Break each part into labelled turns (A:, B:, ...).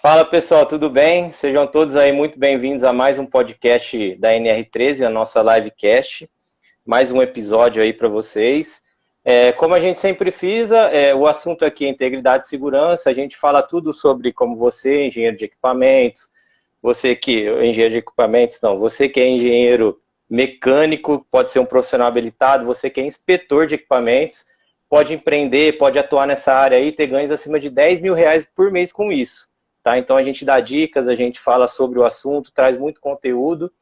A: Fala pessoal, tudo bem? Sejam todos aí muito bem-vindos a mais um podcast da NR13, a nossa livecast. Mais um episódio aí para vocês. Como a gente sempre frisa, o assunto aqui é integridade e segurança. A gente fala tudo sobre como você, engenheiro de equipamentos, engenheiro de equipamentos, não, você que é engenheiro mecânico, pode ser um profissional habilitado, você que é inspetor de equipamentos, pode empreender, pode atuar nessa área aí, ter ganhos acima de R$ 10.000 por mês com isso. Tá? Então a gente dá dicas, a gente fala sobre o assunto, traz muito conteúdo.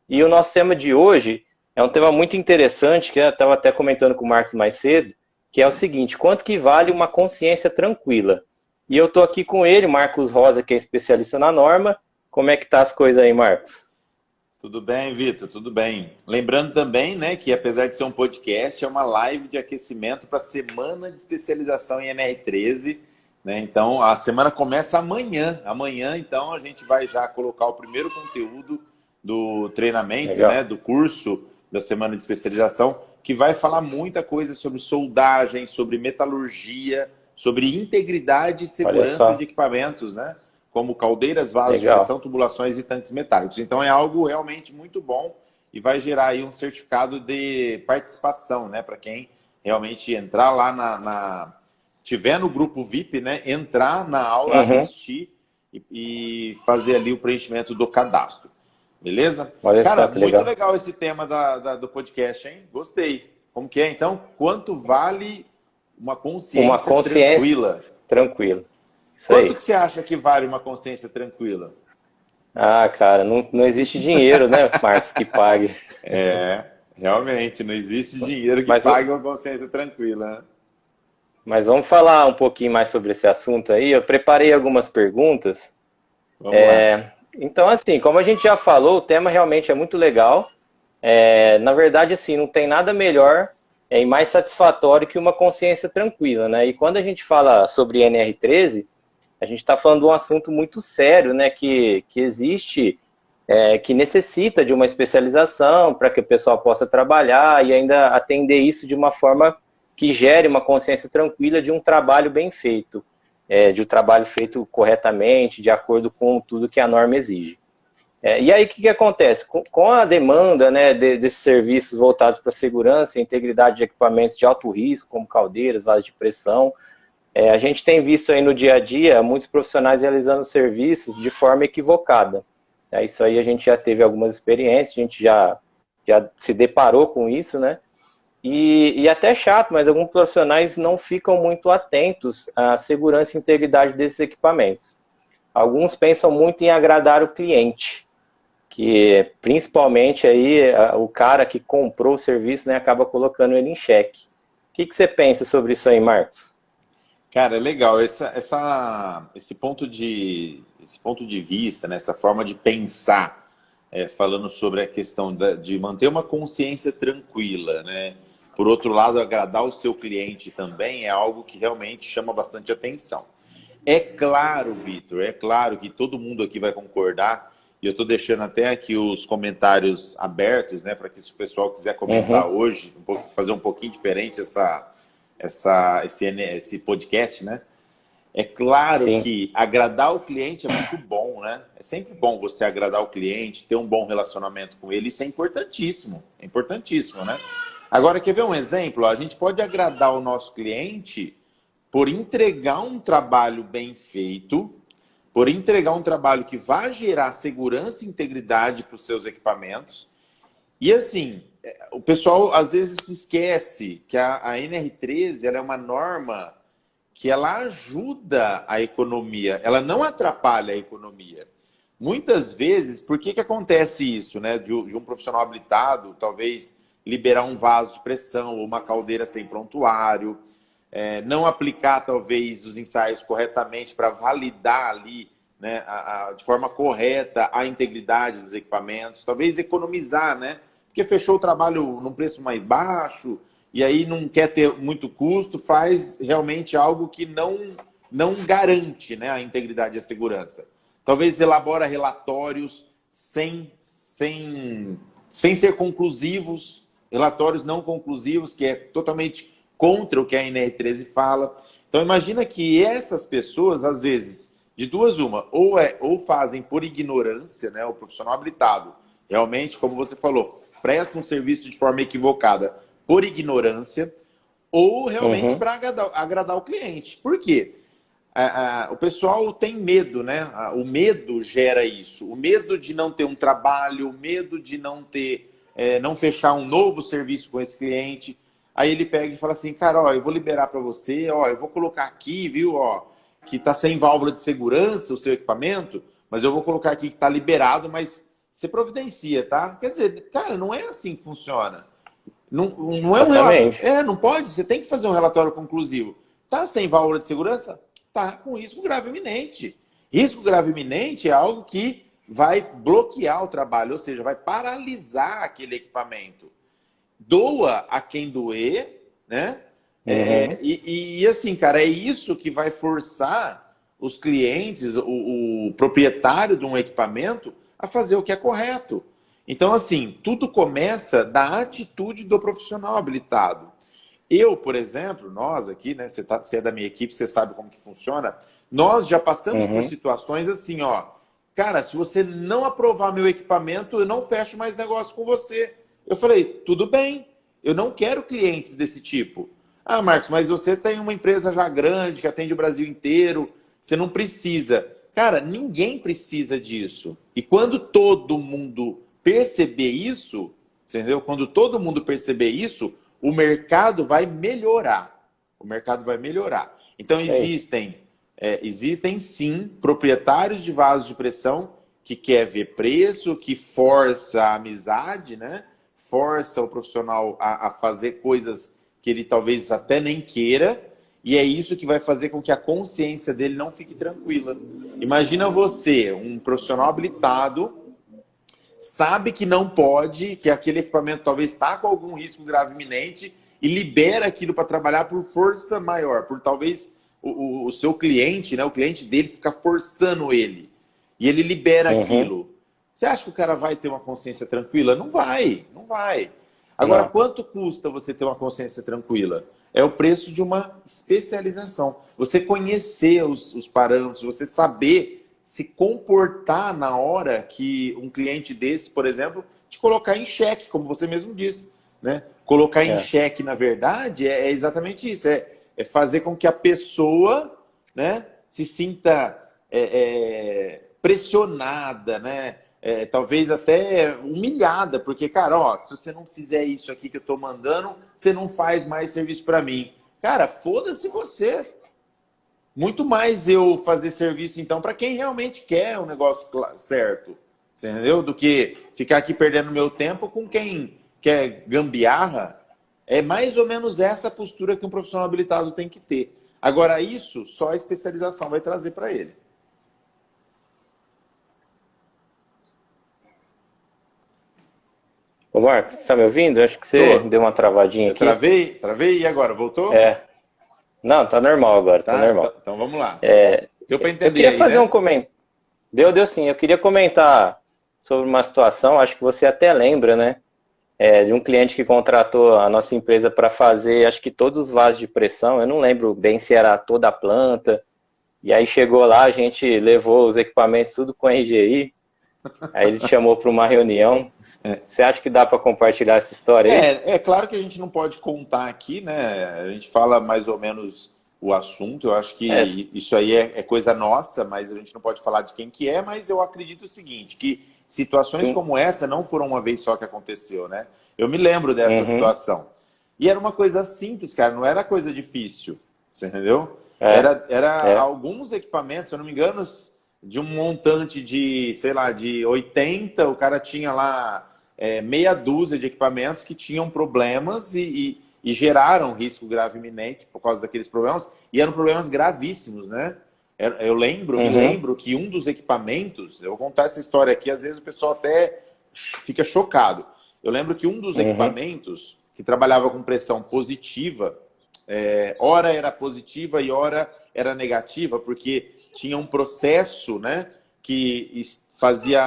A: E o nosso tema de hoje é um tema muito interessante, que eu estava até comentando com o Marcos mais cedo, que é o seguinte: quanto que vale uma consciência tranquila? E eu estou aqui com ele, Marcos Rosa, que é especialista na norma. Como é que tá as coisas aí, Marcos?
B: Tudo bem, Vitor? Tudo bem. Lembrando também, né, que apesar de ser um podcast, é uma live de aquecimento para a semana de especialização em NR13, né? Então, a semana começa amanhã. Amanhã, então, a gente vai já colocar o primeiro conteúdo do treinamento,
A: Legal.
B: né, do curso da semana de especialização, que vai falar muita coisa sobre soldagem, sobre metalurgia, sobre integridade e
A: Olha
B: segurança de
A: só,
B: equipamentos, né? Como caldeiras, vasos de
A: legal.
B: pressão, tubulações e tanques metálicos. Então é algo realmente muito bom e vai gerar aí um certificado de participação, né? Para quem realmente entrar lá tiver no grupo VIP, né? Entrar na aula,
A: Uhum.
B: assistir e fazer ali o preenchimento do cadastro. Beleza?
A: Olha só
B: Cara,
A: que
B: muito
A: legal.
B: legal esse tema do podcast, hein? Gostei. Como que é, então? Quanto vale uma
A: Uma
B: consciência
A: consciência
B: tranquila?
A: tranquila. Isso
B: Quanto que
A: aí.
B: você acha que vale uma consciência tranquila?
A: Ah, cara, não existe dinheiro, né, Marcos, que pague.
B: É, realmente, não existe dinheiro que
A: Mas,
B: pague uma consciência tranquila, né?
A: mas vamos falar um pouquinho mais sobre esse assunto aí. Eu preparei algumas perguntas.
B: Vamos lá.
A: Então, assim, como a gente já falou, o tema realmente é muito legal. Na verdade, assim, não tem nada melhor e mais satisfatório que uma consciência tranquila, né? E quando a gente fala sobre NR13, a gente está falando de um assunto muito sério, né? Que existe, que necessita de uma especialização para que o pessoal possa trabalhar e ainda atender isso de uma forma que gere uma consciência tranquila de um trabalho bem feito, de um trabalho feito corretamente, de acordo com tudo que a norma exige. E aí o que acontece? Com a demanda, né, desses serviços voltados para segurança e integridade de equipamentos de alto risco, como caldeiras, vasos de pressão, a gente tem visto aí no dia a dia muitos profissionais realizando serviços de forma equivocada. Isso aí a gente já teve algumas experiências, a gente já se deparou com isso, né? E até é chato, mas alguns profissionais não ficam muito atentos à segurança e integridade desses equipamentos. Alguns pensam muito em agradar o cliente, que principalmente aí o cara que comprou o serviço, né, acaba colocando ele em xeque. O que você pensa sobre isso aí, Marcos?
B: Cara, é legal. Esse ponto de vista, né, essa forma de pensar, falando sobre a questão de manter uma consciência tranquila, né? Por outro lado, agradar o seu cliente também é algo que realmente chama bastante atenção. É claro, Vitor, é claro que todo mundo aqui vai concordar, e eu estou deixando até aqui os comentários abertos, né, para que se o pessoal quiser comentar
A: Uhum,
B: hoje, fazer um pouquinho diferente esse podcast, né? É claro
A: sim.
B: que agradar o cliente é muito bom, né? É sempre bom você agradar o cliente, ter um bom relacionamento com ele, isso é importantíssimo, né? Agora, quer ver um exemplo? A gente pode agradar o nosso cliente por entregar um trabalho bem feito, por entregar um trabalho que vai gerar segurança e integridade para os seus equipamentos. E assim, o pessoal às vezes se esquece que a NR13 ela é uma norma que ela ajuda a economia, ela não atrapalha a economia. Muitas vezes, por que acontece isso, né? De um profissional habilitado, talvez liberar um vaso de pressão ou uma caldeira sem prontuário, não aplicar talvez os ensaios corretamente para validar ali, né, de forma correta a integridade dos equipamentos, talvez economizar, né? Porque fechou o trabalho num preço mais baixo e aí não quer ter muito custo, faz realmente algo que não garante, né, a integridade e a segurança. Talvez elabora relatórios sem ser conclusivos, relatórios não conclusivos, que é totalmente contra o que a NR13 fala. Então imagina que essas pessoas, às vezes, De duas uma, ou fazem por ignorância, né, o profissional habilitado, realmente, como você falou, presta um serviço de forma equivocada por ignorância, ou realmente
A: Uhum.
B: para agradar o cliente. Por quê? O pessoal tem medo, né? O medo gera isso. O medo de não ter um trabalho, o medo de não ter, não fechar um novo serviço com esse cliente. Aí ele pega e fala assim, cara, ó, eu vou liberar para você, ó, eu vou colocar aqui, viu, ó, que tá sem válvula de segurança o seu equipamento, mas eu vou colocar aqui que tá liberado, mas você providencia, tá? Quer dizer, cara, não é assim que funciona. Não é um relatório.
A: Exatamente.
B: Não pode, você tem que fazer um relatório conclusivo. Tá sem válvula de segurança? Tá com risco grave iminente. Risco grave iminente é algo que vai bloquear o trabalho, ou seja, vai paralisar aquele equipamento. Doa a quem doer, né?
A: Uhum.
B: E assim, cara, é isso que vai forçar os clientes, o proprietário de um equipamento, a fazer o que é correto. Então, assim, tudo começa da atitude do profissional habilitado. Eu, por exemplo, nós aqui, né? Você é da minha equipe, você sabe como que funciona. Nós já passamos por
A: Uhum.
B: situações assim, ó. Cara, se você não aprovar meu equipamento, eu não fecho mais negócio com você. Eu falei, tudo bem, eu não quero clientes desse tipo. Ah, Marcos, mas você tem uma empresa já grande que atende o Brasil inteiro, você não precisa. Cara, ninguém precisa disso. E quando todo mundo perceber isso, entendeu? Quando todo mundo perceber isso, o mercado vai melhorar. O mercado vai melhorar. Então
A: Isso aí.
B: existem sim proprietários de vasos de pressão que quer ver preço, que força a amizade, né? Força o profissional a fazer coisas que ele talvez até nem queira, e é isso que vai fazer com que a consciência dele não fique tranquila. Imagina você, um profissional habilitado, sabe que não pode, que aquele equipamento talvez está com algum risco grave iminente e libera aquilo para trabalhar por força maior, por talvez o seu cliente, né, o cliente dele ficar forçando ele. E ele libera
A: Uhum.
B: aquilo. Você acha que o cara vai ter uma consciência tranquila? Não vai, não vai. Agora,
A: Não.
B: quanto custa você ter uma consciência tranquila? É o preço de uma especialização. Você conhecer os parâmetros, você saber se comportar na hora que um cliente desse, por exemplo, te colocar em xeque, como você mesmo disse. Né? Colocar em
A: É.
B: xeque, na verdade, é exatamente isso. É fazer com que a pessoa, né, se sinta pressionada, né? Talvez até humilhada, porque, cara, ó, se você não fizer isso aqui que eu tô mandando, você não faz mais serviço para mim. Cara, foda-se você. Muito mais eu fazer serviço, então, para quem realmente quer um negócio certo, você entendeu? Do que ficar aqui perdendo meu tempo com quem quer gambiarra. É mais ou menos essa postura que um profissional habilitado tem que ter. Agora, isso só a especialização vai trazer para ele.
A: Ô, Marcos, você tá me ouvindo? Acho que você
B: Tô.
A: deu uma travadinha
B: Eu
A: aqui.
B: travei e agora? Voltou?
A: É. Não, tá normal agora, tá
B: Tá,
A: normal.
B: então vamos lá.
A: É,
B: Deu para
A: eu
B: entender
A: queria
B: aí,
A: fazer um
B: né?
A: comentário. Deu sim. Eu queria comentar sobre uma situação, acho que você até lembra, né? De um cliente que contratou a nossa empresa para fazer, acho que todos os vasos de pressão. Eu não lembro bem se era toda a planta. E aí chegou lá, a gente levou os equipamentos tudo com RGI. Aí ele te chamou para uma reunião. Você acha que dá para compartilhar essa história aí?
B: É claro que a gente não pode contar aqui, né? A gente fala mais ou menos o assunto. Eu acho
A: É,
B: que isso aí é coisa nossa, mas a gente não pode falar de quem que é. Mas eu acredito o seguinte, que situações
A: sim.
B: como essa não foram uma vez só que aconteceu, né? Eu me lembro dessa
A: Uhum.
B: situação. E era uma coisa simples, cara, não era coisa difícil. Você entendeu?
A: É,
B: Era
A: é.
B: alguns equipamentos, se eu não me engano, de um montante de, sei lá, de 80, o cara tinha lá meia dúzia de equipamentos que tinham problemas e geraram risco grave iminente por causa daqueles problemas, e eram problemas gravíssimos, né? Me
A: Uhum.
B: lembro que um dos equipamentos, eu vou contar essa história aqui, às vezes o pessoal até fica chocado. Eu lembro que um dos
A: Uhum.
B: equipamentos que trabalhava com pressão positiva, ora era positiva e ora era negativa, porque tinha um processo, né, que fazia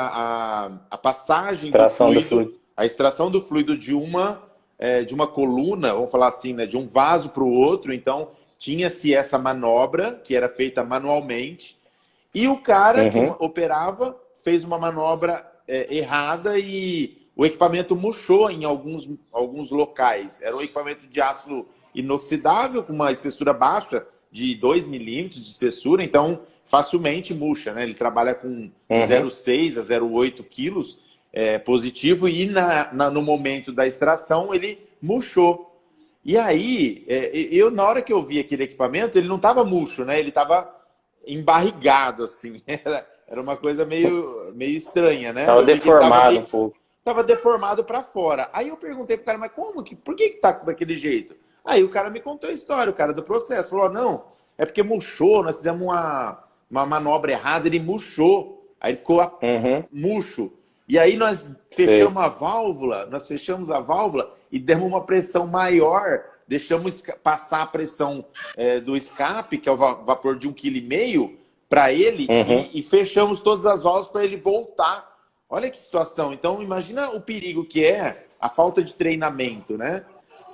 B: a passagem do
A: Extração do
B: fluido,
A: fluido.
B: a extração do fluido de uma coluna, vamos falar assim, né, de um vaso para o outro. Então tinha-se essa manobra que era feita manualmente E o cara que
A: Uhum.
B: operava fez uma manobra errada e o equipamento murchou em alguns locais. Era um equipamento de aço inoxidável, com uma espessura baixa, de 2 milímetros de espessura, então facilmente murcha, né? Ele trabalha com
A: Uhum.
B: 0,6 a 0,8 quilos positivo e no momento da extração ele murchou. E aí, na hora que eu vi aquele equipamento, ele não estava murcho, né? Ele estava embarrigado, assim. Era uma coisa meio estranha, né?
A: Tava
B: Eu vi que ele estava
A: deformado um
B: meio...
A: pouco.
B: Tava deformado para fora. Aí eu perguntei pro cara, mas por que tá daquele jeito? Aí o cara me contou a história, o cara do processo. Falou, não, é porque murchou, nós fizemos uma manobra errada, ele murchou. Aí ficou
A: Uhum.
B: murcho. E aí nós
A: Sei.
B: fechamos a válvula e demos uma pressão maior, deixamos passar a pressão do escape, que é o vapor de 1,5 kg, para ele
A: Uhum.
B: e fechamos todas as válvulas para ele voltar. Olha que situação. Então, imagina o perigo que é a falta de treinamento, né?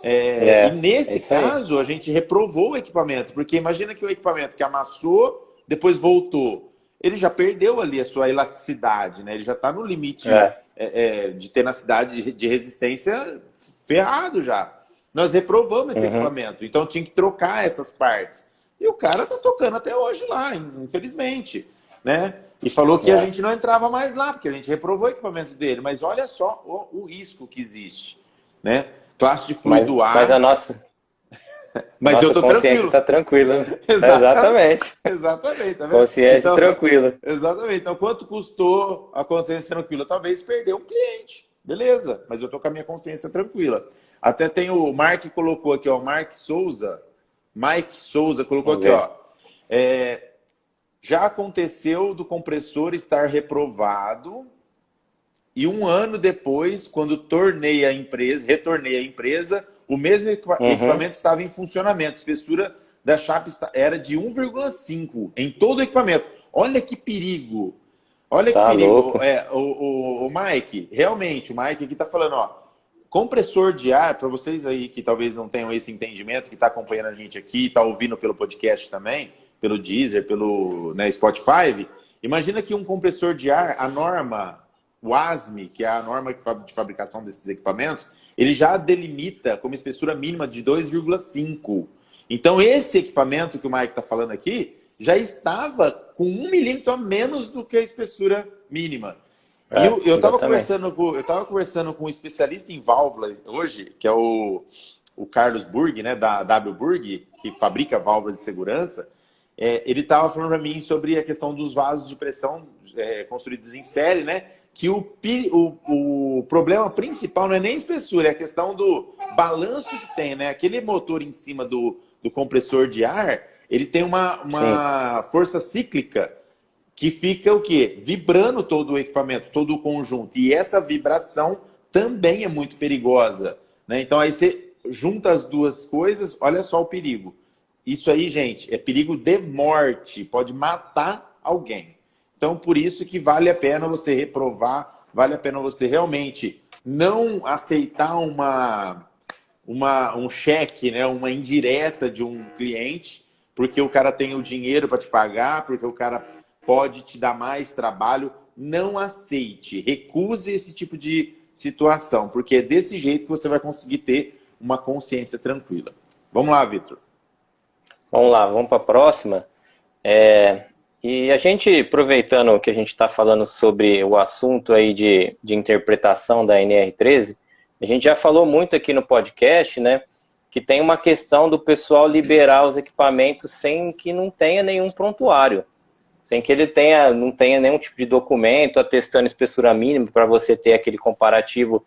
B: E
A: É
B: nesse
A: isso aí.
B: caso, a gente reprovou o equipamento, porque imagina que o equipamento que amassou, depois voltou, ele já perdeu ali a sua elasticidade, né? Ele já está no limite
A: É.
B: de tenacidade, de resistência ferrado já. Nós reprovamos esse
A: Uhum.
B: equipamento, então tinha que trocar essas partes. E o cara tá tocando até hoje lá, infelizmente, né? E falou que a
A: É.
B: gente não entrava mais lá, porque a gente reprovou o equipamento dele. Mas olha só o risco que existe, né? Classe de fluido
A: Mas
B: A,
A: a
B: mas eu
A: nossa
B: tô
A: consciência
B: tranquilo.
A: está tranquila, né?
B: Exatamente,
A: Exatamente.
B: exatamente, tá vendo?
A: Consciência
B: Então,
A: tranquila.
B: exatamente. Então, quanto custou a consciência tranquila? Talvez perder um cliente. Beleza, mas eu tô com a minha consciência tranquila. Até tem o Mark colocou aqui, ó, o Mark Souza. Mike Souza colocou
A: Vamos
B: aqui,
A: ver.
B: ó. Já aconteceu do compressor estar reprovado e um ano depois, quando retornei à empresa, o mesmo
A: Uhum.
B: equipamento estava em funcionamento. A espessura da chapa era de 1,5 em todo o equipamento. Olha que perigo. Olha que
A: Tá
B: perigo.
A: louco.
B: O Mike, realmente, o Mike aqui está falando, ó, compressor de ar, para vocês aí que talvez não tenham esse entendimento, que está acompanhando a gente aqui, está ouvindo pelo podcast também, pelo Deezer, pelo Spotify, imagina que um compressor de ar, a norma, o ASME, que é a norma de fabricação desses equipamentos, ele já delimita como espessura mínima de 2,5. Então, esse equipamento que o Mike está falando aqui já estava com 1 milímetro a menos do que a espessura mínima. E eu estava
A: Exatamente.
B: conversando com um especialista em válvulas hoje, que é o Carlos Burg, né, da W Burg, que fabrica válvulas de segurança. Ele estava falando para mim sobre a questão dos vasos de pressão construídos em série, né? Que o problema principal não é nem a espessura, é a questão do balanço que tem, né? Aquele motor em cima do compressor de ar, ele tem
A: Sim.
B: uma força cíclica que fica o quê? Vibrando todo o equipamento, todo o conjunto. E essa vibração também é muito perigosa, né? Então aí você junta as duas coisas, olha só o perigo. Isso aí, gente, é perigo de morte, pode matar alguém. Então, por isso que vale a pena você reprovar, vale a pena você realmente não aceitar um cheque, né, uma indireta de um cliente, porque o cara tem o dinheiro para te pagar, porque o cara pode te dar mais trabalho. Não aceite, recuse esse tipo de situação, porque é desse jeito que você vai conseguir ter uma consciência tranquila. Vamos lá, Vitor.
A: Vamos lá, vamos para a próxima. E a gente, aproveitando que a gente está falando sobre o assunto aí de interpretação da NR13, a gente já falou muito aqui no podcast, né? Que tem uma questão do pessoal liberar os equipamentos sem que não tenha nenhum prontuário. Sem que ele não tenha nenhum tipo de documento atestando espessura mínima para você ter aquele comparativo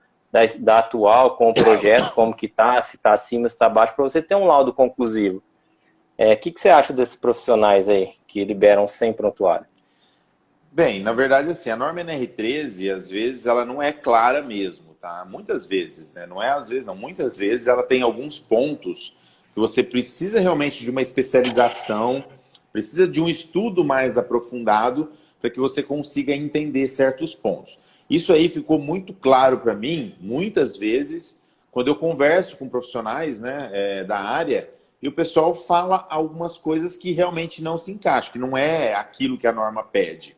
A: da atual com o projeto, como que está, se está acima, se está abaixo, para você ter um laudo conclusivo. O que você acha desses profissionais aí que liberam sem prontuário?
B: Bem, na verdade, assim, a norma NR13, às vezes, ela não é clara mesmo, tá? Muitas vezes, né? Não é às vezes, não. Muitas vezes ela tem alguns pontos que você precisa realmente de uma especialização, precisa de um estudo mais aprofundado para que você consiga entender certos pontos. Isso aí ficou muito claro para mim, muitas vezes, quando eu converso com profissionais, né, da área, e o pessoal fala algumas coisas que realmente não se encaixam, que não é aquilo que a norma pede.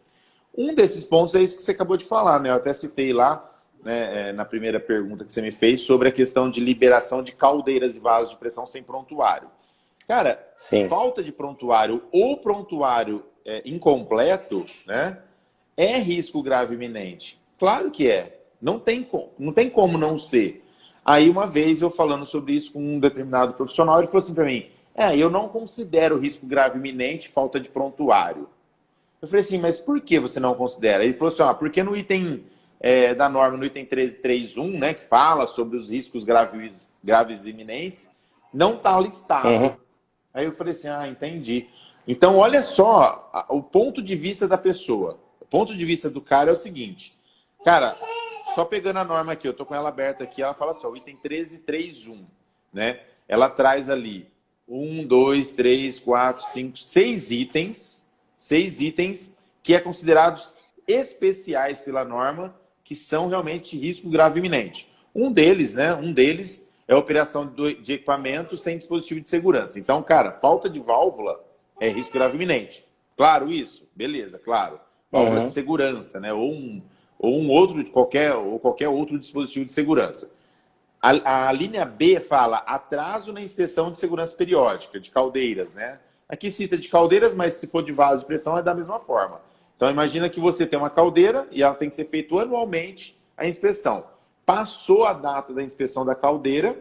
B: Um desses pontos é isso que você acabou de falar, né? Eu até citei lá, né, na primeira pergunta que você me fez, sobre a questão de liberação de caldeiras e vasos de pressão sem prontuário. Cara,
A: Sim.
B: falta de prontuário ou prontuário incompleto, né, é risco grave iminente. Claro que é. Não tem como não ser. Aí, uma vez, eu falando sobre isso com um determinado profissional, ele falou assim para mim, eu não considero risco grave iminente falta de prontuário. Eu falei assim, mas por que você não considera? Ele falou assim, porque no item da norma, no item 13.3.1, né, que fala sobre os riscos graves iminentes, não está listado.
A: Uhum.
B: Aí eu falei assim, entendi. Então, olha só o ponto de vista da pessoa. O ponto de vista do cara é o seguinte, cara, só pegando a norma aqui, eu tô com ela aberta aqui, ela fala só, o item 13.3.1, né? Ela traz ali 1, 2, 3, 4, 5, 6 itens que é considerados especiais pela norma, que são realmente risco grave iminente. Um deles, né? É a operação de equipamento sem dispositivo de segurança. Então, cara, falta de válvula é risco grave iminente. Claro isso? Beleza, claro. Válvula de segurança, né? Ou um outro de qualquer outro dispositivo de segurança. A linha B fala atraso na inspeção de segurança periódica, de caldeiras, né? Aqui cita de caldeiras, mas se for de vaso de pressão é da mesma forma. Então imagina que você tem uma caldeira e ela tem que ser feita anualmente a inspeção. Passou a data da inspeção da caldeira,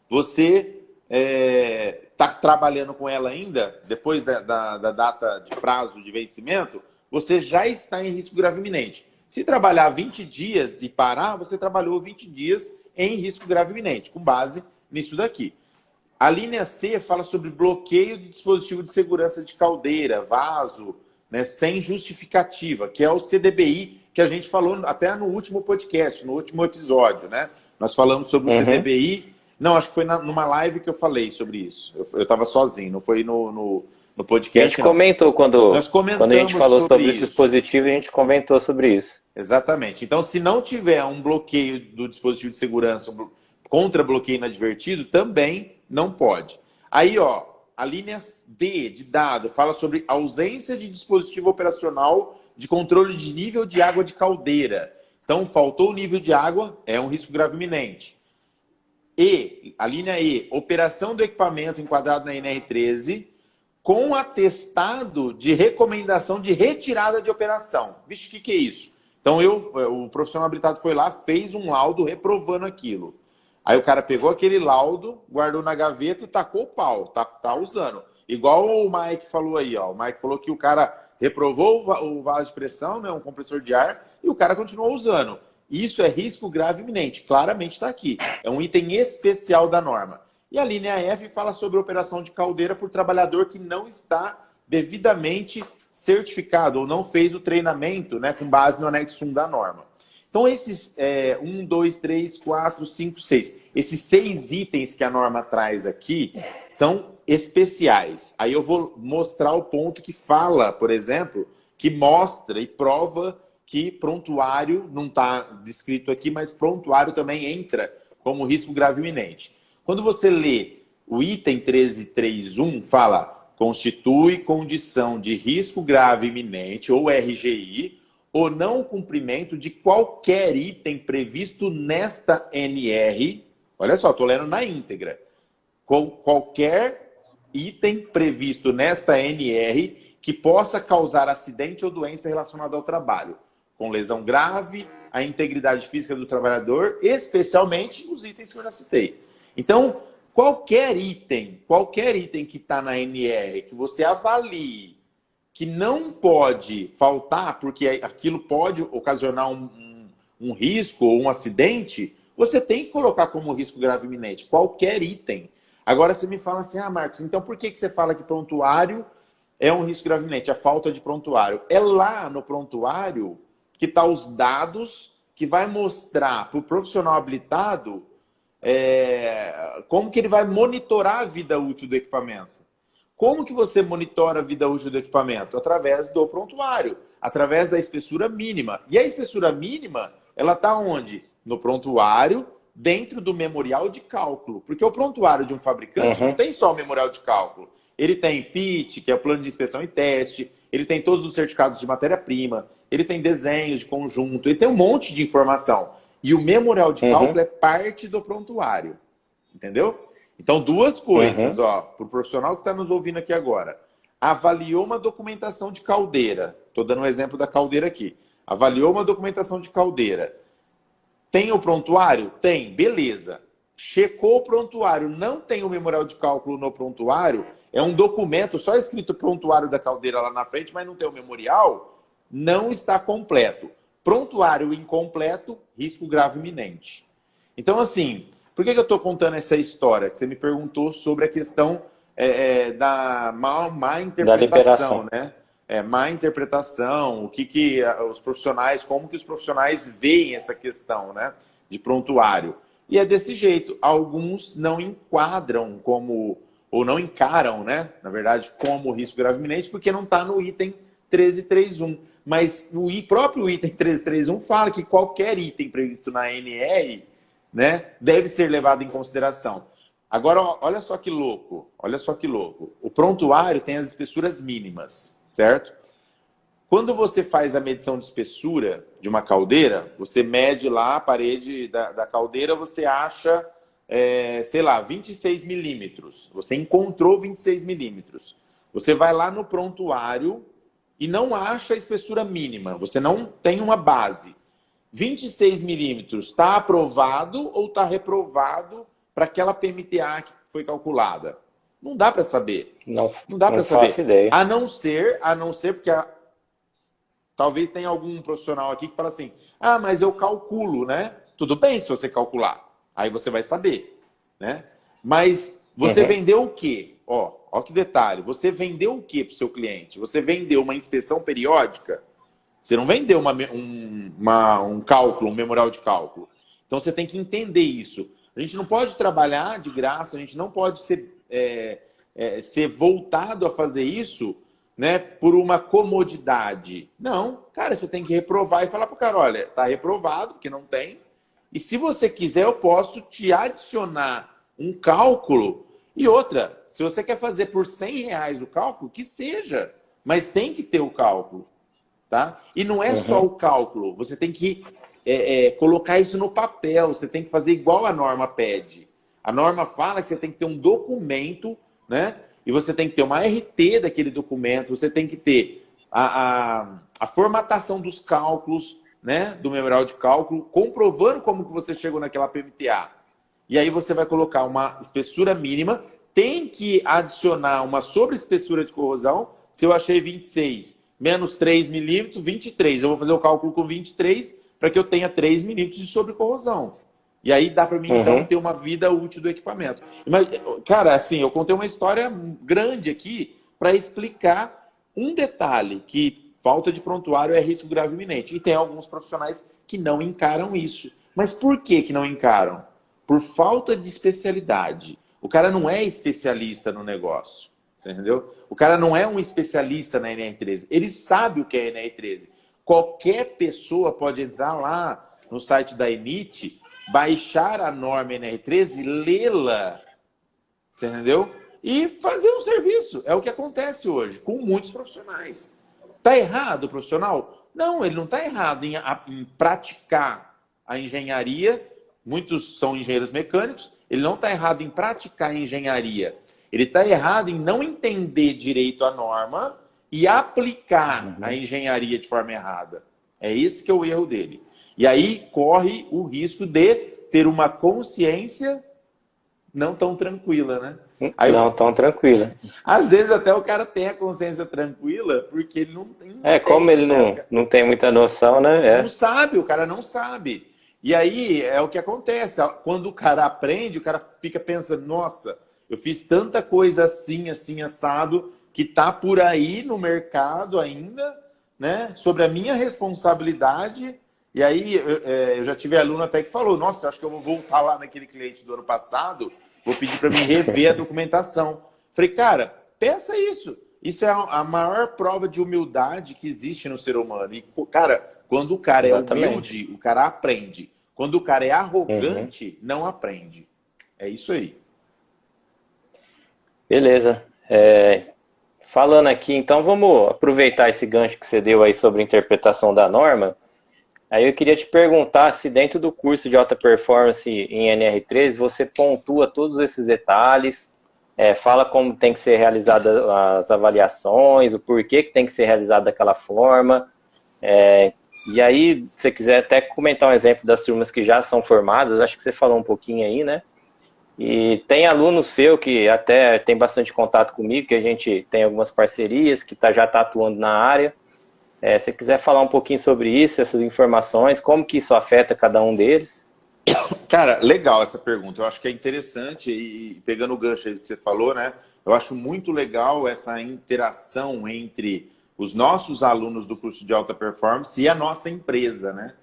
B: você está trabalhando com ela ainda, depois da data de prazo de vencimento, você já está em risco grave iminente. Se trabalhar 20 dias e parar, você trabalhou 20 dias em risco grave iminente, com base nisso daqui. A linha C fala sobre bloqueio de dispositivo de segurança de caldeira, vaso, né, sem justificativa, que é o CDBI, que a gente falou até no último podcast, no último episódio, né? Nós falamos sobre o CDBI. Não, acho que foi numa live que eu falei sobre isso. Eu estava sozinho, não foi no podcast.
A: A gente comentou quando a gente falou sobre
B: isso.
A: os dispositivos, a gente comentou sobre isso.
B: Exatamente. Então, se não tiver um bloqueio do dispositivo de segurança contra bloqueio inadvertido, também não pode. Aí, a linha D de dado fala sobre ausência de dispositivo operacional de controle de nível de água de caldeira. Então, faltou o nível de água, é um risco grave iminente. A linha E, operação do equipamento enquadrado na NR13 com atestado de recomendação de retirada de operação. Vixe, o que é isso? Então, o profissional habilitado foi lá, fez um laudo reprovando aquilo. Aí o cara pegou aquele laudo, guardou na gaveta e tacou o pau, tá usando. Igual o Mike falou aí, ó. O Mike falou que o cara reprovou o vaso de pressão, né, um compressor de ar, e o cara continuou usando. Isso é risco grave iminente, claramente está aqui. É um item especial da norma. E a linha F fala sobre operação de caldeira por trabalhador que não está devidamente certificado ou não fez o treinamento, né, com base no anexo 1 da norma. Então, esses 1, 2, 3, 4, 5, 6. Esses 6 itens que a norma traz aqui são especiais. Aí eu vou mostrar o ponto que fala, por exemplo, que mostra e prova que prontuário, não está descrito aqui, mas prontuário também entra como risco grave iminente. Quando você lê o item 13.3.1, fala constitui condição de risco grave iminente, ou RGI, o não cumprimento de qualquer item previsto nesta NR. Olha só, estou lendo na íntegra. Qualquer item previsto nesta NR que possa causar acidente ou doença relacionada ao trabalho, com lesão grave, a integridade física do trabalhador, especialmente os itens que eu já citei. Então, qualquer item que está na NR, que você avalie que não pode faltar, porque aquilo pode ocasionar um risco ou um acidente, você tem que colocar como risco grave iminente, qualquer item. Agora você me fala assim, Marcos, então por que você fala que prontuário é um risco grave iminente, a falta de prontuário? É lá no prontuário que estão os dados que vai mostrar para o profissional habilitado como que ele vai monitorar a vida útil do equipamento. Como que você monitora a vida útil do equipamento? Através do prontuário, através da espessura mínima. E a espessura mínima, ela está onde? No prontuário, dentro do memorial de cálculo. Porque o prontuário de um fabricante não tem só o memorial de cálculo. Ele tem PIT, que é o plano de inspeção e teste, ele tem todos os certificados de matéria-prima, ele tem desenhos de conjunto, ele tem um monte de informação. E o memorial de cálculo é parte do prontuário. Entendeu? Então, duas coisas, ó, para o profissional que está nos ouvindo aqui agora. Avaliou uma documentação de caldeira. Estou dando um exemplo da caldeira aqui. Avaliou uma documentação de caldeira. Tem o prontuário? Tem, beleza. Checou o prontuário, não tem o memorial de cálculo no prontuário, é um documento só escrito prontuário da caldeira lá na frente, mas não tem o memorial, não está completo. Prontuário incompleto, risco grave iminente. Então, assim, por que eu estou contando essa história? Que você me perguntou sobre a questão da má interpretação, né? Má interpretação, os profissionais, como que os profissionais veem essa questão, né, de prontuário. E é desse jeito. Alguns não enquadram como, ou não encaram, né, na verdade, como risco grave iminente, porque não está no item 1331. Mas o próprio item 1331 fala que qualquer item previsto na ANR, né, deve ser levado em consideração. Agora, olha só que louco. Olha só que louco. O prontuário tem as espessuras mínimas, certo? Quando você faz a medição de espessura de uma caldeira, você mede lá a parede da caldeira, você acha, sei lá, 26 milímetros. Você encontrou 26 milímetros. Você vai lá no prontuário e não acha a espessura mínima. Você não tem uma base. 26 milímetros está aprovado ou está reprovado para aquela PMTA que foi calculada? Não dá para saber. Não dá para saber.
A: Faço ideia.
B: A não ser porque talvez tenha algum profissional aqui que fala assim, ah, mas eu calculo, né? Tudo bem se você calcular. Aí você vai saber, né? Mas você vendeu o quê? Ó que detalhe. Você vendeu o quê para o seu cliente? Você vendeu uma inspeção periódica? Você não vendeu um cálculo, um memorial de cálculo. Então você tem que entender isso. A gente não pode trabalhar de graça, a gente não pode ser voltado a fazer isso, né, por uma comodidade. Não, cara, você tem que reprovar e falar para o cara, olha, tá reprovado, porque não tem. E se você quiser, eu posso te adicionar um cálculo. E outra, se você quer fazer por R$100 o cálculo, que seja, mas tem que ter o cálculo. Tá? E não é só o cálculo, você tem que colocar isso no papel, você tem que fazer igual a norma pede. A norma fala que você tem que ter um documento, né? E você tem que ter uma RT daquele documento, você tem que ter a formatação dos cálculos, né? Do memorial de cálculo, comprovando como que você chegou naquela PMTA. E aí você vai colocar uma espessura mínima, tem que adicionar uma sobreespessura de corrosão, se eu achei 26 menos 3 milímetros, 23. Eu vou fazer o cálculo com 23 para que eu tenha 3 milímetros de sobrecorrosão. E aí dá para mim, então, ter uma vida útil do equipamento. Mas, cara, assim, eu contei uma história grande aqui para explicar um detalhe, que falta de prontuário é risco grave iminente. E tem alguns profissionais que não encaram isso. Mas por que não encaram? Por falta de especialidade. O cara não é especialista no negócio. Você entendeu? O cara não é um especialista na NR13. Ele sabe o que é NR13. Qualquer pessoa pode entrar lá no site da ENIT, baixar a norma NR13, lê-la, você entendeu? E fazer um serviço. É o que acontece hoje com muitos profissionais. Está errado o profissional? Não, ele não está errado em praticar a engenharia. Muitos são engenheiros mecânicos. Ele não está errado em praticar a engenharia. Ele está errado em não entender direito a norma e aplicar a engenharia de forma errada. É esse que é o erro dele. E aí corre o risco de ter uma consciência não tão tranquila, né? Aí,
A: não tão tranquila.
B: Às vezes até o cara tem a consciência tranquila porque ele não tem...
A: Como ele não tem muita noção, né?
B: Não sabe, o cara não sabe. E aí é o que acontece. Quando o cara aprende, o cara fica pensando, nossa... Eu fiz tanta coisa assim, assim, assado, que tá por aí no mercado ainda, né? Sobre a minha responsabilidade. E aí eu já tive aluno até que falou, nossa, acho que eu vou voltar lá naquele cliente do ano passado, vou pedir para mim rever a documentação. Falei, cara, pensa isso. Isso é a maior prova de humildade que existe no ser humano. E, cara, quando o cara é humilde, o cara aprende. Quando o cara é
A: Uhum.
B: arrogante, não aprende. É isso aí.
A: Beleza. Falando aqui, então vamos aproveitar esse gancho que você deu aí sobre interpretação da norma. Aí eu queria te perguntar se dentro do curso de alta performance em NR13 você pontua todos esses detalhes, fala como tem que ser realizada as avaliações, o porquê que tem que ser realizado daquela forma. E aí, se você quiser até comentar um exemplo das turmas que já são formadas, acho que você falou um pouquinho aí, né? E tem aluno seu que até tem bastante contato comigo, que a gente tem algumas parcerias, que já está atuando na área. Se você quiser falar um pouquinho sobre isso, essas informações, como que isso afeta cada um deles?
B: Cara, legal essa pergunta. Eu acho que é interessante e pegando o gancho aí que você falou, né? Eu acho muito legal essa interação entre os nossos alunos do curso de alta performance e a nossa empresa, né?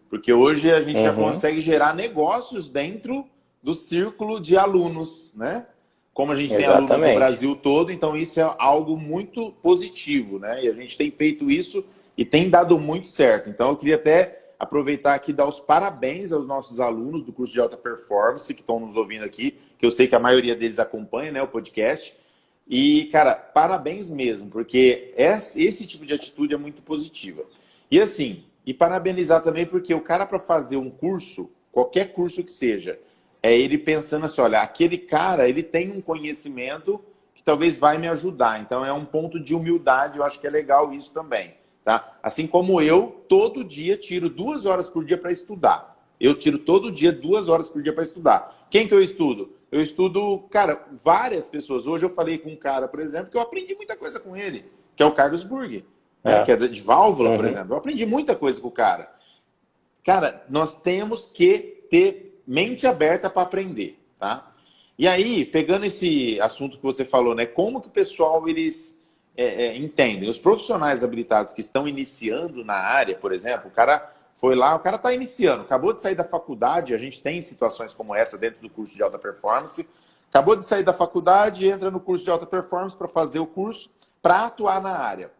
B: Porque hoje a gente já consegue gerar negócios dentro do círculo de alunos, né? Como a gente tem alunos no
A: Exatamente.
B: Brasil todo, então isso é algo muito positivo, né? E a gente tem feito isso e tem dado muito certo. Então eu queria até aproveitar aqui e dar os parabéns aos nossos alunos do curso de alta performance que estão nos ouvindo aqui, que eu sei que a maioria deles acompanha, né, o podcast. E, cara, parabéns mesmo, porque esse tipo de atitude é muito positiva. E assim, e parabenizar também porque o cara para fazer um curso, qualquer curso que seja, é ele pensando assim, olha, aquele cara, ele tem um conhecimento que talvez vai me ajudar. Então é um ponto de humildade, eu acho que é legal isso também. Tá? Assim como eu, todo dia tiro 2 horas por dia para estudar. Eu tiro todo dia 2 horas por dia para estudar. Quem que eu estudo? Eu estudo, cara, várias pessoas. Hoje eu falei com um cara, por exemplo, que eu aprendi muita coisa com ele, que é o Carlos Burg, né? Que é de válvula, por exemplo. Eu aprendi muita coisa com o cara. Cara, nós temos que ter mente aberta para aprender, tá? E aí, pegando esse assunto que você falou, né? Como que o pessoal, eles entendem? Os profissionais habilitados que estão iniciando na área, por exemplo, o cara foi lá, o cara está iniciando, acabou de sair da faculdade, a gente tem situações como essa dentro do curso de alta performance, acabou de sair da faculdade, entra no curso de alta performance para fazer o curso, para atuar na área.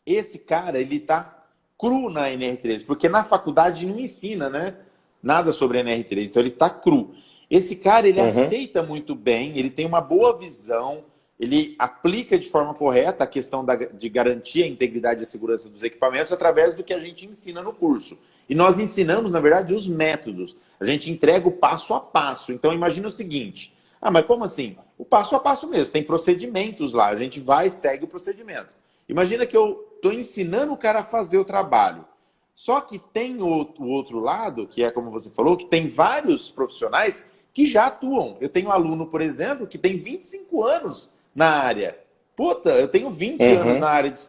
B: Esse cara, ele está cru na NR13, porque na faculdade não ensina, né, nada sobre a NR13, então ele está cru. Esse cara, ele aceita muito bem, ele tem uma boa visão, ele aplica de forma correta a questão de garantir a integridade e segurança dos equipamentos através do que a gente ensina no curso. E nós ensinamos, na verdade, os métodos. A gente entrega o passo a passo. Então, imagina o seguinte. Ah, mas como assim? O passo a passo mesmo. Tem procedimentos lá. A gente vai e segue o procedimento. Imagina que eu estou ensinando o cara a fazer o trabalho. Só que tem o outro lado, que é como você falou, que tem vários profissionais que já atuam. Eu tenho um aluno, por exemplo, que tem 25 anos na área. Puta, eu tenho 20 anos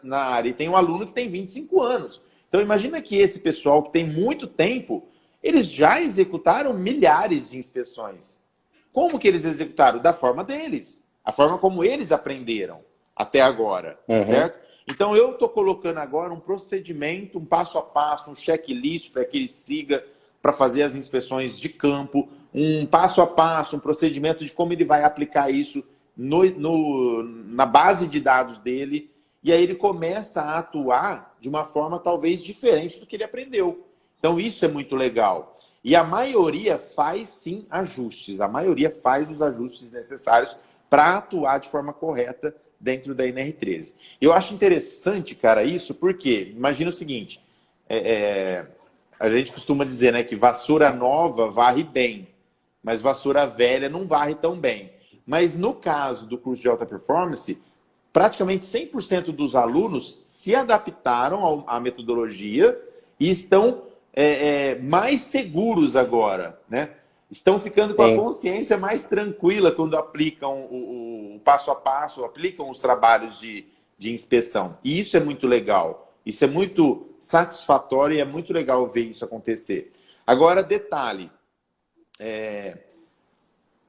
B: na área e tem um aluno que tem 25 anos. Então imagina que esse pessoal que tem muito tempo, eles já executaram milhares de inspeções. Como que eles executaram? Da forma deles. A forma como eles aprenderam até agora, certo? Então eu estou colocando agora um procedimento, um passo a passo, um checklist para que ele siga para fazer as inspeções de campo, um passo a passo, um procedimento de como ele vai aplicar isso na base de dados dele, e aí ele começa a atuar de uma forma talvez diferente do que ele aprendeu. Então isso é muito legal. E a maioria faz sim ajustes, a maioria faz os ajustes necessários para atuar de forma correta dentro da NR13. Eu acho interessante, cara, isso, porque imagina o seguinte, a gente costuma dizer, né, que vassoura nova varre bem, mas vassoura velha não varre tão bem. Mas no caso do curso de alta performance, praticamente 100% dos alunos se adaptaram à metodologia e estão mais seguros agora, né? Estão ficando com a consciência mais tranquila quando aplicam o passo a passo, aplicam os trabalhos de inspeção. E isso é muito legal. Isso é muito satisfatório e é muito legal ver isso acontecer. Agora, detalhe.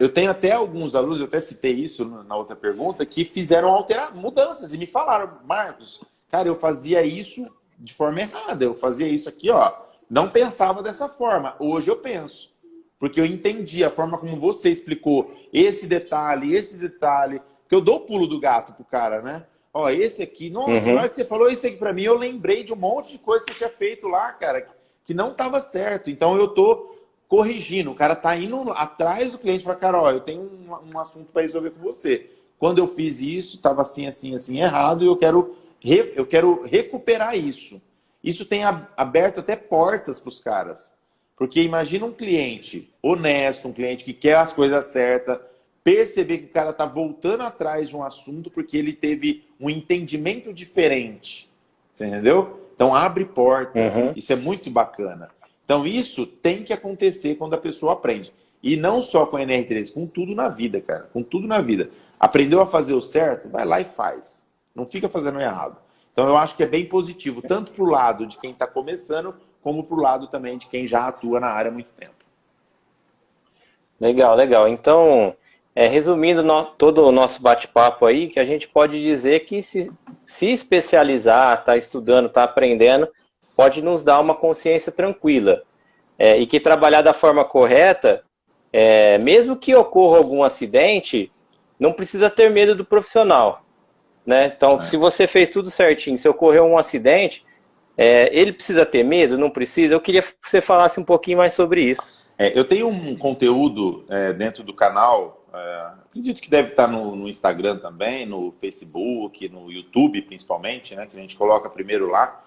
B: Eu tenho até alguns alunos, eu até citei isso na outra pergunta, que fizeram mudanças e me falaram, Marcos, cara, eu fazia isso de forma errada, eu fazia isso aqui, ó, não pensava dessa forma. Hoje eu penso, porque eu entendi a forma como você explicou esse detalhe, que eu dou o pulo do gato pro cara, né? Ó, esse aqui, nossa, na hora que você falou isso aqui pra mim, eu lembrei de um monte de coisa que eu tinha feito lá, cara, que não estava certo. Então eu tô corrigindo. O cara tá indo atrás do cliente e fala, cara, ó, eu tenho um assunto para resolver com você. Quando eu fiz isso, estava assim, assim, assim, errado, e eu quero recuperar isso. Isso tem aberto até portas para os caras. Porque imagina um cliente honesto, um cliente que quer as coisas certas, perceber que o cara está voltando atrás de um assunto porque ele teve um entendimento diferente. Você entendeu? Então abre portas.
A: Uhum.
B: Isso é muito bacana. Então isso tem que acontecer quando a pessoa aprende. E não só com a NR13, com tudo na vida, cara. Com tudo na vida. Aprendeu a fazer o certo? Vai lá e faz. Não fica fazendo errado. Então eu acho que é bem positivo, tanto para o lado de quem está começando, como para o lado também de quem já atua na área há muito tempo.
A: Legal, legal. Então, resumindo todo o nosso bate-papo aí, que a gente pode dizer que se especializar, tá estudando, tá aprendendo, pode nos dar uma consciência tranquila. E que trabalhar da forma correta, mesmo que ocorra algum acidente, não precisa ter medo do profissional, né? Então, se você fez tudo certinho, se ocorreu um acidente, ele precisa ter medo? Não precisa? Eu queria que você falasse um pouquinho mais sobre isso.
B: Eu tenho um conteúdo dentro do canal, acredito que deve estar no Instagram também, no Facebook, no YouTube principalmente, né, que a gente coloca primeiro lá,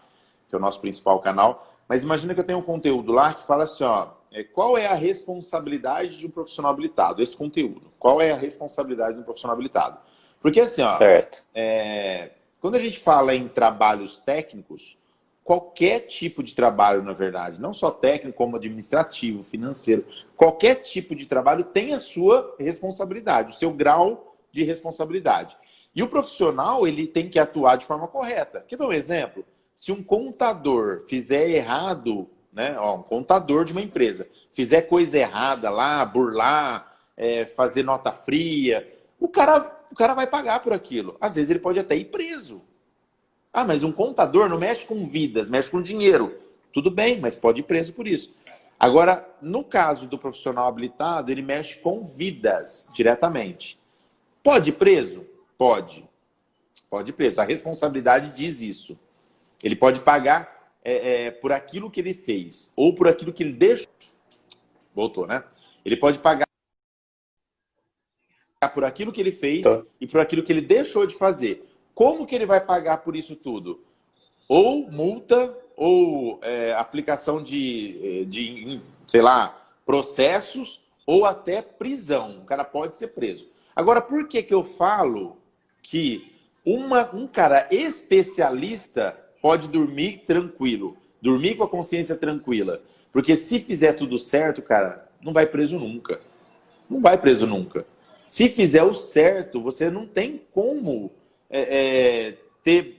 B: que é o nosso principal canal. Mas imagina que eu tenho um conteúdo lá que fala assim, ó, qual é a responsabilidade de um profissional habilitado? Esse conteúdo. Qual é a responsabilidade de um profissional habilitado? Porque assim, ó,
A: certo.
B: Quando a gente fala em trabalhos técnicos, qualquer tipo de trabalho, na verdade, não só técnico, como administrativo, financeiro, qualquer tipo de trabalho tem a sua responsabilidade, o seu grau de responsabilidade. E o profissional, ele tem que atuar de forma correta. Quer ver um exemplo? Se um contador fizer errado, né, um contador de uma empresa, fizer coisa errada lá, burlar, fazer nota fria, o cara vai pagar por aquilo. Às vezes ele pode até ir preso. Ah, mas um contador não mexe com vidas, mexe com dinheiro. Tudo bem, mas pode ir preso por isso. Agora, no caso do profissional habilitado, ele mexe com vidas diretamente. Pode ir preso? Pode. Pode ir preso. A responsabilidade diz isso. Ele pode pagar por aquilo que ele fez, ou por aquilo que ele deixou. Voltou, né? Ele pode pagar por aquilo que ele fez e por aquilo que ele deixou de fazer. Como que ele vai pagar por isso tudo? Ou multa, ou aplicação de, sei lá, processos, ou até prisão. O cara pode ser preso. Agora, por que eu falo que um cara especialista pode dormir tranquilo? Dormir com a consciência tranquila? Porque se fizer tudo certo, cara, não vai preso nunca. Não vai preso nunca. Se fizer o certo, você não tem como...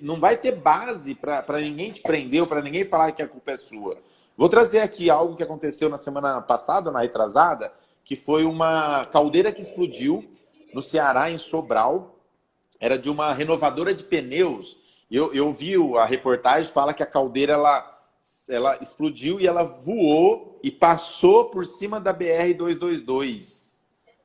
B: não vai ter base para ninguém te prender ou para ninguém falar que a culpa é sua. Vou trazer aqui algo que aconteceu na semana passada, na retrasada, que foi uma caldeira que explodiu no Ceará, em Sobral. Era de uma renovadora de pneus. Eu vi a reportagem, fala que a caldeira ela explodiu e ela voou e passou por cima da BR-222.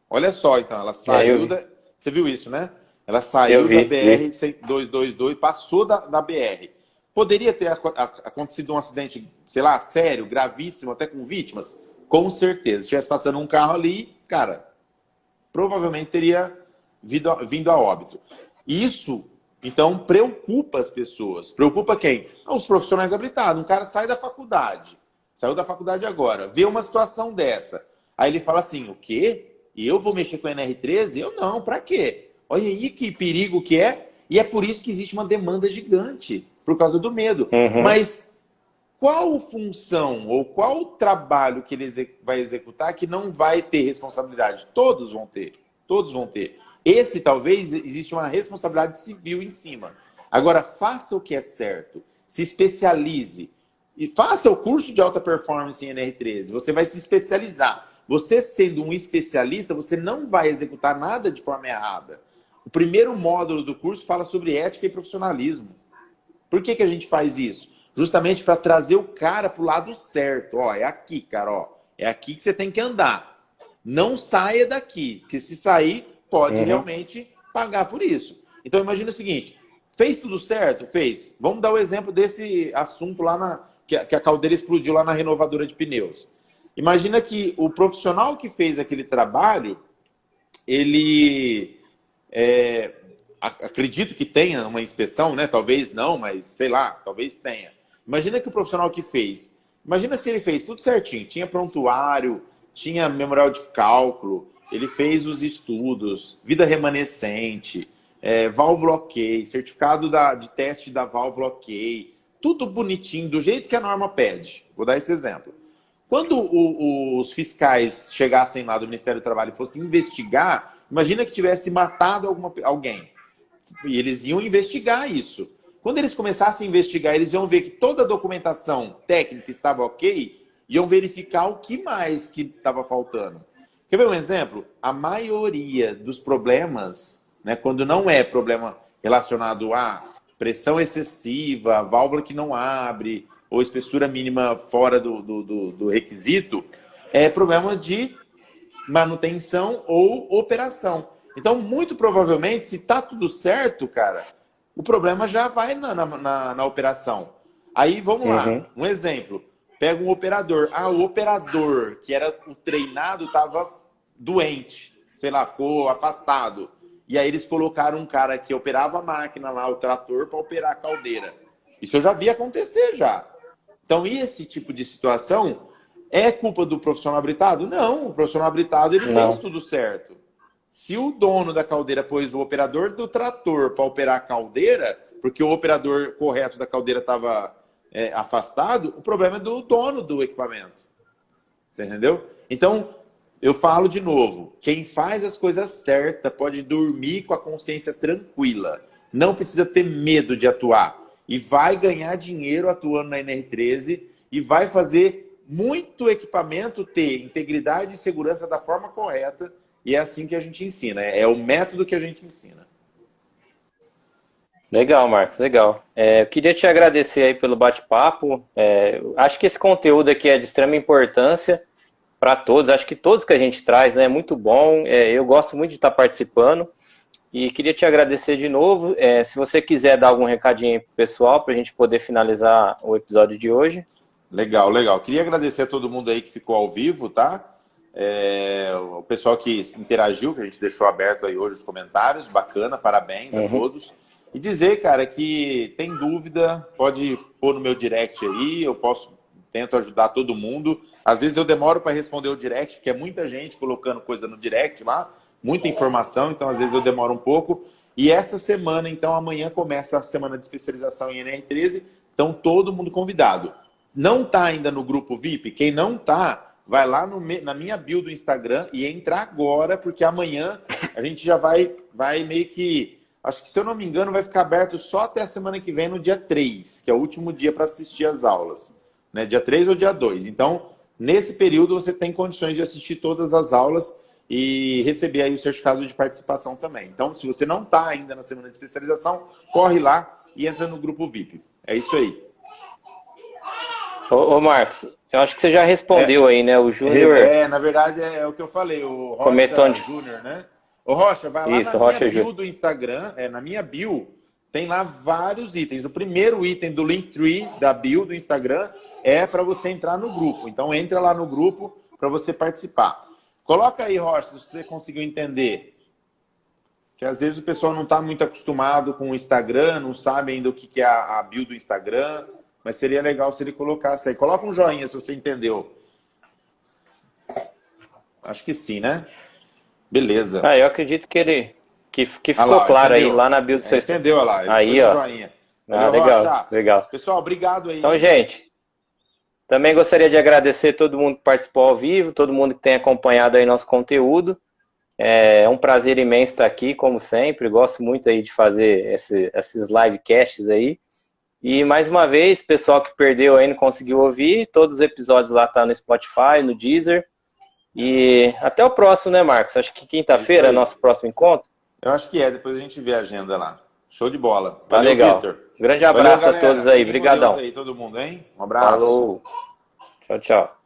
B: Olha só, então, ela saiu da... Você viu isso, né? Ela saiu da BR-222, passou da BR. Poderia ter acontecido um acidente, sei lá, sério, gravíssimo, até com vítimas? Com certeza. Se estivesse passando um carro ali, cara, provavelmente teria vindo a óbito. Isso, então, preocupa as pessoas. Preocupa quem? Os profissionais habilitados. Um cara sai da faculdade, saiu da faculdade agora, vê uma situação dessa. Aí ele fala assim, o quê? E eu vou mexer com a NR13? Eu não, pra quê? Olha aí que perigo que é. E é por isso que existe uma demanda gigante, por causa do medo.
A: Uhum.
B: Mas qual função ou qual trabalho que ele vai executar que não vai ter responsabilidade? Todos vão ter. Todos vão ter. Esse, talvez, existe uma responsabilidade civil em cima. Agora, faça o que é certo. Se especialize. E faça o curso de alta performance em NR13. Você vai se especializar. Você sendo um especialista, você não vai executar nada de forma errada. O primeiro módulo do curso fala sobre ética e profissionalismo. Por que a gente faz isso? Justamente para trazer o cara para o lado certo. Ó, é aqui, cara. Ó, é aqui que você tem que andar. Não saia daqui, porque se sair, pode realmente pagar por isso. Então, imagina o seguinte. Fez tudo certo? Fez. Vamos dar o exemplo desse assunto lá que a caldeira explodiu lá na renovadora de pneus. Imagina que o profissional que fez aquele trabalho, ele... acredito que tenha uma inspeção, né? Talvez não, mas sei lá, talvez tenha. Imagina que o profissional que fez... Imagina se ele fez tudo certinho. Tinha prontuário, tinha memorial de cálculo, ele fez os estudos, vida remanescente, válvula ok, certificado de teste da válvula ok, tudo bonitinho, do jeito que a norma pede. Vou dar esse exemplo. Quando os fiscais chegassem lá do Ministério do Trabalho e fossem investigar, imagina que tivesse matado alguém. E eles iam investigar isso. Quando eles começassem a investigar, eles iam ver que toda a documentação técnica estava ok, iam verificar o que mais que estava faltando. Quer ver um exemplo? A maioria dos problemas, né, quando não é problema relacionado a pressão excessiva, válvula que não abre, ou espessura mínima fora do requisito, é problema de manutenção ou operação. Então, muito provavelmente, se está tudo certo, cara, o problema já vai na operação. Aí, vamos lá. Um exemplo. Pega um operador. O operador, que era o treinado, estava doente. Sei lá, ficou afastado. E aí eles colocaram um cara que operava a máquina lá, o trator, para operar a caldeira. Isso eu já vi acontecer já. Então, e esse tipo de situação é culpa do profissional habilitado? Não, o profissional habilitado ele fez tudo certo. Se o dono da caldeira pôs o operador do trator para operar a caldeira, porque o operador correto da caldeira estava afastado, o problema é do dono do equipamento. Você entendeu? Então, eu falo de novo, quem faz as coisas certas pode dormir com a consciência tranquila. Não precisa ter medo de atuar. E vai ganhar dinheiro atuando na NR13 e vai fazer muito equipamento ter integridade e segurança da forma correta. E é assim que a gente ensina. É o método que a gente ensina.
A: Legal, Marcos, legal. Eu queria te agradecer aí pelo bate-papo. Acho que esse conteúdo aqui é de extrema importância para todos. Acho que todos que a gente traz, né, é muito bom. Eu gosto muito de estar participando. E queria te agradecer de novo. Se você quiser dar algum recadinho aí pro pessoal, para a gente poder finalizar o episódio de hoje.
B: Legal, legal. Queria agradecer a todo mundo aí que ficou ao vivo, tá? O pessoal que interagiu, que a gente deixou aberto aí hoje os comentários. Bacana, parabéns a todos. E dizer, cara, que tem dúvida, pode pôr no meu direct aí, tento ajudar todo mundo. Às vezes eu demoro para responder o direct, porque é muita gente colocando coisa no direct lá, muita informação, então às vezes eu demoro um pouco. E essa semana, então, amanhã começa a semana de especialização em NR13, então todo mundo convidado. Não está ainda no grupo VIP? Quem não está, vai lá na minha bio do Instagram e entra agora, porque amanhã a gente já vai meio que... Acho que, se eu não me engano, vai ficar aberto só até a semana que vem, no dia 3, que é o último dia para assistir as aulas. Né? Dia 3 ou dia 2. Então, nesse período, você tem condições de assistir todas as aulas e receber aí o certificado de participação também. Então, se você não está ainda na semana de especialização, corre lá e entra no grupo VIP. É isso aí.
A: Ô Marcos, eu acho que você já respondeu aí, né? O Júnior...
B: na verdade, é o que eu falei, o
A: Rocha
B: Júnior, né? Ô Rocha, vai lá
A: Isso,
B: na
A: Rocha
B: minha bio
A: Júnior.
B: do Instagram, na minha bio, tem lá vários itens. O primeiro item do Linktree da bio do Instagram é para você entrar no grupo. Então, entra lá no grupo para você participar. Coloca aí, Rocha, se você conseguiu entender. Que às vezes o pessoal não está muito acostumado com o Instagram, não sabe ainda o que é a bio do Instagram, mas seria legal se ele colocasse aí. Coloca um joinha se você entendeu. Acho que sim, né? Beleza.
A: Eu acredito que ficou
B: lá,
A: claro
B: entendeu.
A: Aí lá na bio do seu Instagram.
B: Entendeu, olha lá.
A: Aí, ó.
B: Joinha.
A: Legal,
B: Rocha.
A: legal.
B: Pessoal, obrigado aí.
A: Então, gente, também gostaria de agradecer todo mundo que participou ao vivo, todo mundo que tem acompanhado aí nosso conteúdo. É um prazer imenso estar aqui, como sempre. Gosto muito aí de fazer esses livecasts aí. E, mais uma vez, pessoal que perdeu aí, não conseguiu ouvir, todos os episódios lá estão no Spotify, no Deezer. E até o próximo, né, Marcos? Acho que quinta-feira é nosso próximo encontro.
B: Eu acho que depois a gente vê a agenda lá. Show de bola.
A: Tá legal. Victor. Grande abraço a todos aí. Obrigadão.
B: Aí, todo mundo, hein? Um abraço.
A: Falou. Tchau, tchau.